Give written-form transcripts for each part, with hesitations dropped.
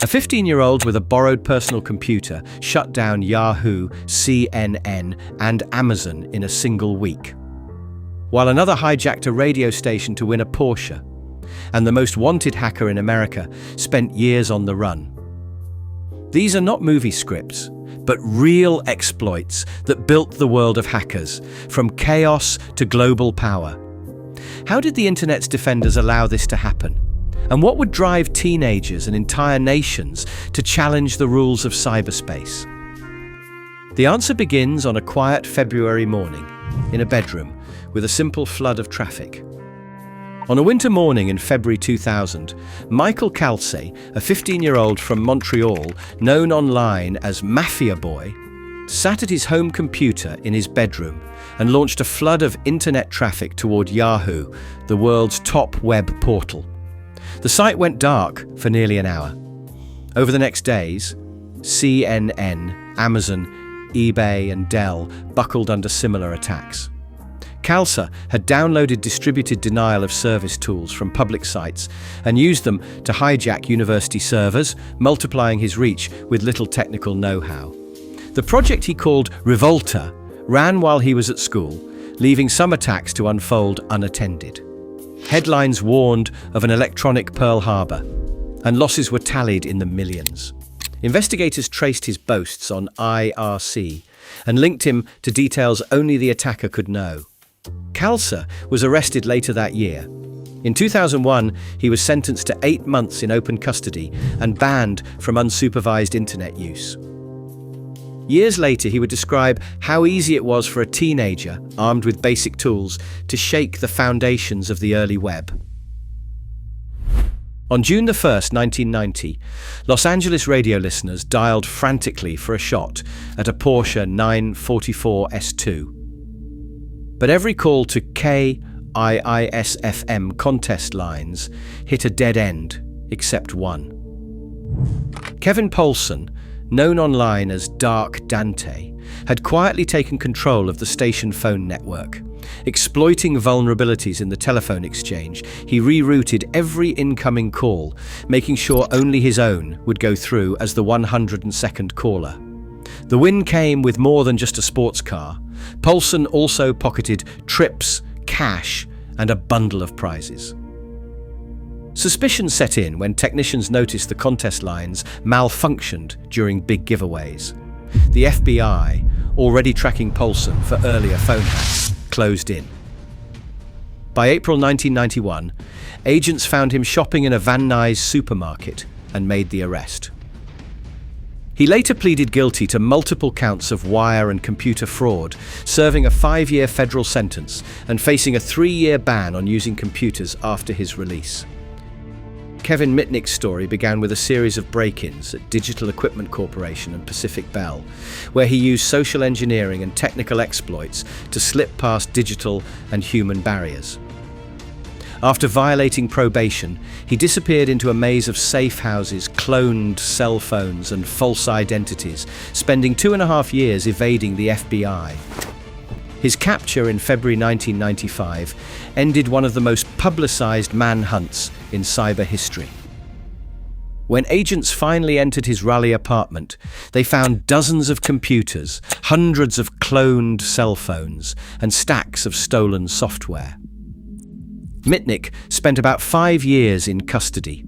A 15-year-old with a borrowed personal computer shut down Yahoo, CNN, and Amazon in a single week, while another hijacked a radio station to win a Porsche, and the most wanted hacker in America spent years on the run. These are not movie scripts, but real exploits that built the world of hackers, from chaos to global power. How did the internet's defenders allow this to happen? And what would drive teenagers and entire nations to challenge the rules of cyberspace? The answer begins on a quiet February morning in a bedroom with a simple flood of traffic. On a winter morning in February 2000, Michael Calce, a 15-year-old from Montreal, known online as Mafia Boy, sat at his home computer in his bedroom and launched a flood of internet traffic toward Yahoo, the world's top web portal. The site went dark for nearly an hour. Over the next days, CNN, Amazon, eBay, and Dell buckled under similar attacks. Calce had downloaded distributed denial of service tools from public sites and used them to hijack university servers, multiplying his reach with little technical know-how. The project he called Revolta ran while he was at school, leaving some attacks to unfold unattended. Headlines warned of an electronic Pearl Harbor, and losses were tallied in the millions. Investigators traced his boasts on IRC and linked him to details only the attacker could know. Calce was arrested later that year. In 2001, he was sentenced to 8 months in open custody and banned from unsupervised internet use. Years later, he would describe how easy it was for a teenager, armed with basic tools, to shake the foundations of the early web. On June 1, 1990, Los Angeles radio listeners dialed frantically for a shot at a Porsche 944 S2. But every call to KIISFM contest lines hit a dead end, except one. Kevin Poulsen, known online as Dark Dante, had quietly taken control of the station phone network. Exploiting vulnerabilities in the telephone exchange, he rerouted every incoming call, making sure only his own would go through as the 102nd caller. The win came with more than just a sports car. Poulsen also pocketed trips, cash, and a bundle of prizes. Suspicion set in when technicians noticed the contest lines malfunctioned during big giveaways. The FBI, already tracking Poulsen for earlier phone hacks, closed in. By April 1991, agents found him shopping in a Van Nuys supermarket and made the arrest. He later pleaded guilty to multiple counts of wire and computer fraud, serving a 5-year federal sentence and facing a 3-year ban on using computers after his release. Kevin Mitnick's story began with a series of break-ins at Digital Equipment Corporation and Pacific Bell, where he used social engineering and technical exploits to slip past digital and human barriers. After violating probation, he disappeared into a maze of safe houses, cloned cell phones, and false identities, spending 2.5 years evading the FBI. His capture in February 1995 ended one of the most publicized manhunts in cyber history. When agents finally entered his Raleigh apartment, they found dozens of computers, hundreds of cloned cell phones, and stacks of stolen software. Mitnick spent about 5 years in custody,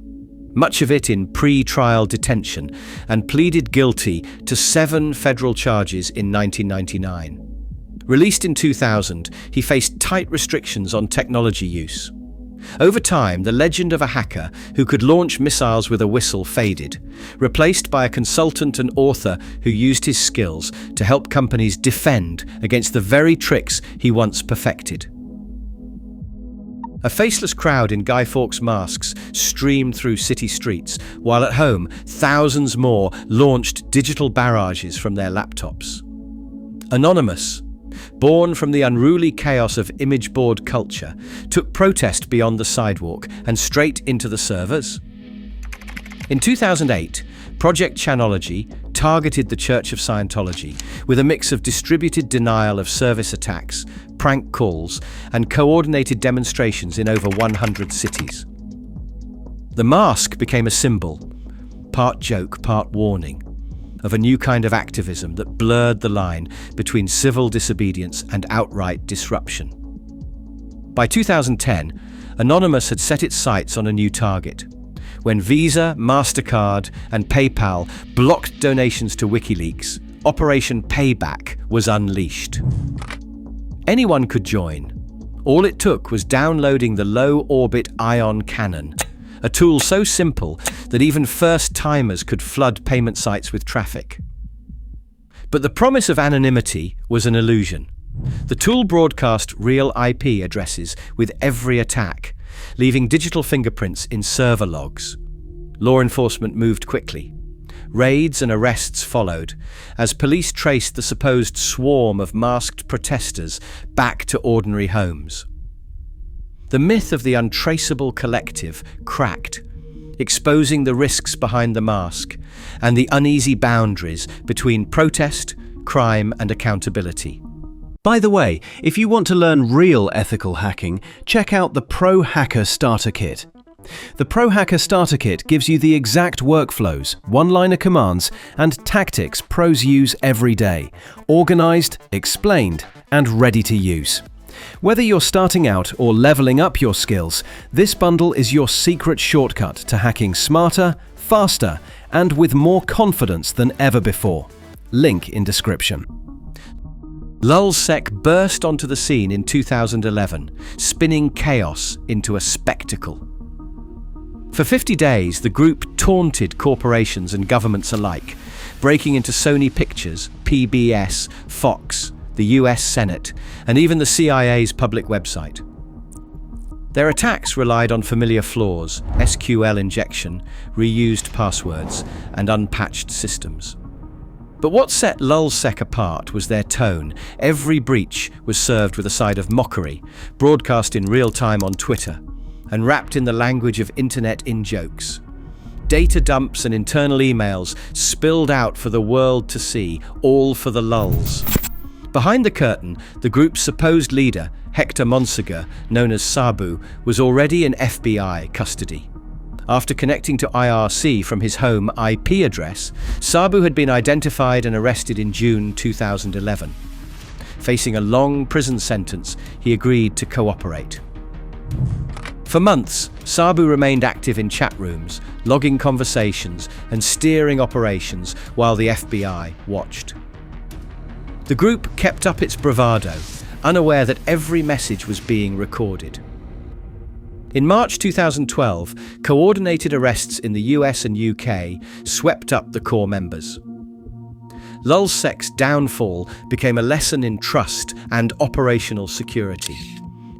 much of it in pre-trial detention, and pleaded guilty to 7 federal charges in 1999. Released in 2000, he faced tight restrictions on technology use. Over time, the legend of a hacker who could launch missiles with a whistle faded, replaced by a consultant and author who used his skills to help companies defend against the very tricks he once perfected. A faceless crowd in Guy Fawkes masks streamed through city streets, while at home, thousands more launched digital barrages from their laptops. Anonymous, born from the unruly chaos of image board culture, took protest beyond the sidewalk and straight into the servers. In 2008, Project Chanology targeted the Church of Scientology with a mix of distributed denial of service attacks, prank calls, and coordinated demonstrations in over 100 cities. The mask became a symbol, part joke, part warning, of a new kind of activism that blurred the line between civil disobedience and outright disruption. By 2010, Anonymous had set its sights on a new target. When Visa, MasterCard, and PayPal blocked donations to WikiLeaks, Operation Payback was unleashed. Anyone could join. All it took was downloading the low-orbit ion cannon, a tool so simple that even first-timers could flood payment sites with traffic. But the promise of anonymity was an illusion. The tool broadcast real IP addresses with every attack, leaving digital fingerprints in server logs. Law enforcement moved quickly. Raids and arrests followed, as police traced the supposed swarm of masked protesters back to ordinary homes. The myth of the untraceable collective cracked, exposing the risks behind the mask and the uneasy boundaries between protest, crime, and accountability. By the way, if you want to learn real ethical hacking, check out the Pro Hacker Starter Kit. The Pro Hacker Starter Kit gives you the exact workflows, one-liner commands, and tactics pros use every day, organized, explained, and ready to use. Whether you're starting out or leveling up your skills, this bundle is your secret shortcut to hacking smarter, faster, and with more confidence than ever before. Link in description. LulzSec burst onto the scene in 2011, spinning chaos into a spectacle. For 50 days, the group taunted corporations and governments alike, breaking into Sony Pictures, PBS, Fox, the US Senate, and even the CIA's public website. Their attacks relied on familiar flaws, SQL injection, reused passwords, and unpatched systems. But what set LulzSec apart was their tone. Every breach was served with a side of mockery, broadcast in real time on Twitter, and wrapped in the language of internet in-jokes. Data dumps and internal emails spilled out for the world to see, all for the lulz. Behind the curtain, the group's supposed leader, Hector Monsegur, known as Sabu, was already in FBI custody. After connecting to IRC from his home IP address, Sabu had been identified and arrested in June 2011. Facing a long prison sentence, he agreed to cooperate. For months, Sabu remained active in chat rooms, logging conversations and steering operations while the FBI watched. The group kept up its bravado, unaware that every message was being recorded. In March 2012, coordinated arrests in the US and UK swept up the core members. LulzSec's downfall became a lesson in trust and operational security.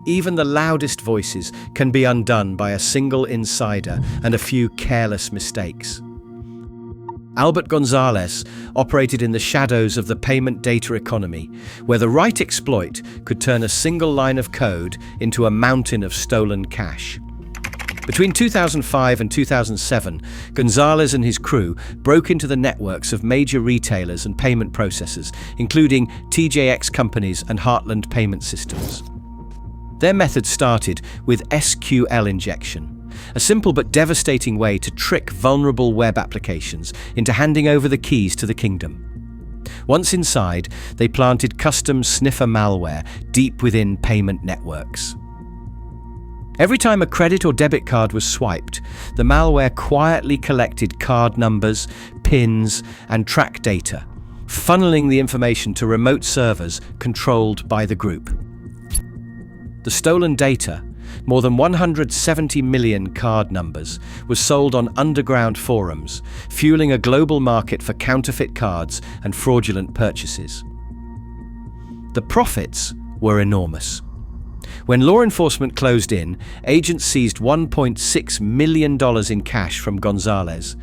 Even the loudest voices can be undone by a single insider and a few careless mistakes. Albert Gonzalez operated in the shadows of the payment data economy, where the right exploit could turn a single line of code into a mountain of stolen cash. Between 2005 and 2007, Gonzalez and his crew broke into the networks of major retailers and payment processors, including TJX companies and Heartland Payment Systems. Their method started with SQL injection, a simple but devastating way to trick vulnerable web applications into handing over the keys to the kingdom. Once inside, they planted custom sniffer malware deep within payment networks. Every time a credit or debit card was swiped, the malware quietly collected card numbers, PINs, and track data, funneling the information to remote servers controlled by the group. The stolen data, more than 170 million card numbers, was sold on underground forums, fueling a global market for counterfeit cards and fraudulent purchases. The profits were enormous. When law enforcement closed in, agents seized $1.6 million in cash from Gonzalez,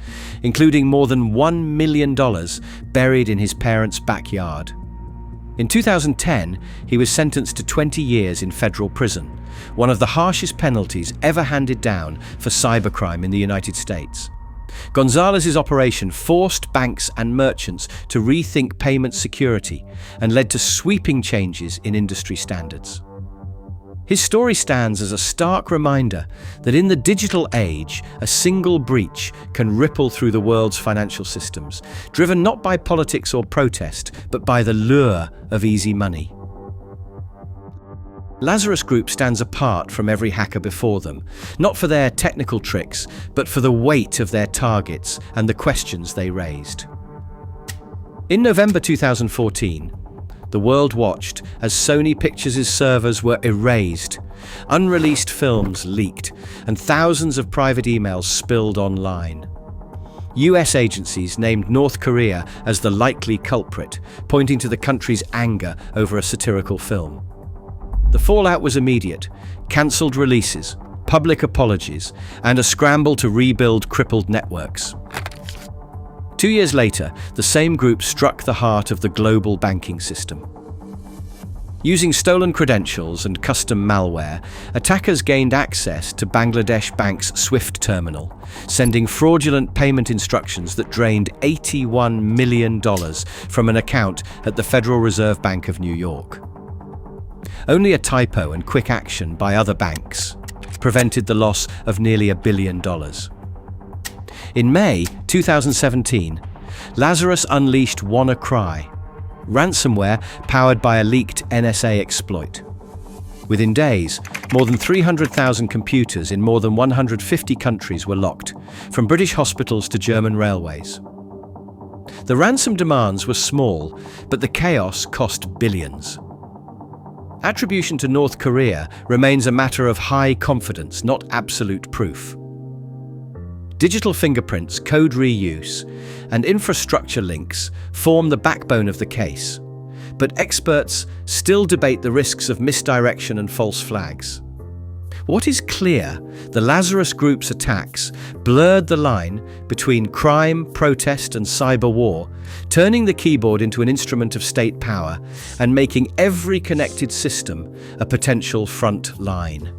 including more than $1 million buried in his parents' backyard. In 2010, he was sentenced to 20 years in federal prison, one of the harshest penalties ever handed down for cybercrime in the United States. Gonzalez's operation forced banks and merchants to rethink payment security and led to sweeping changes in industry standards. His story stands as a stark reminder that in the digital age, a single breach can ripple through the world's financial systems, driven not by politics or protest, but by the lure of easy money. Lazarus Group stands apart from every hacker before them, not for their technical tricks, but for the weight of their targets and the questions they raised. In November 2014, the world watched as Sony Pictures' servers were erased, unreleased films leaked, and thousands of private emails spilled online. US agencies named North Korea as the likely culprit, pointing to the country's anger over a satirical film. The fallout was immediate: cancelled releases, public apologies, and a scramble to rebuild crippled networks. 2 years later, the same group struck the heart of the global banking system. Using stolen credentials and custom malware, attackers gained access to Bangladesh Bank's SWIFT terminal, sending fraudulent payment instructions that drained $81 million from an account at the Federal Reserve Bank of New York. Only a typo and quick action by other banks prevented the loss of nearly $1 billion. In May 2017, Lazarus unleashed WannaCry, ransomware powered by a leaked NSA exploit. Within days, more than 300,000 computers in more than 150 countries were locked, from British hospitals to German railways. The ransom demands were small, but the chaos cost billions. Attribution to North Korea remains a matter of high confidence, not absolute proof. Digital fingerprints, code reuse, and infrastructure links form the backbone of the case, but experts still debate the risks of misdirection and false flags. What is clear, the Lazarus Group's attacks blurred the line between crime, protest, and cyber war, turning the keyboard into an instrument of state power and making every connected system a potential front line.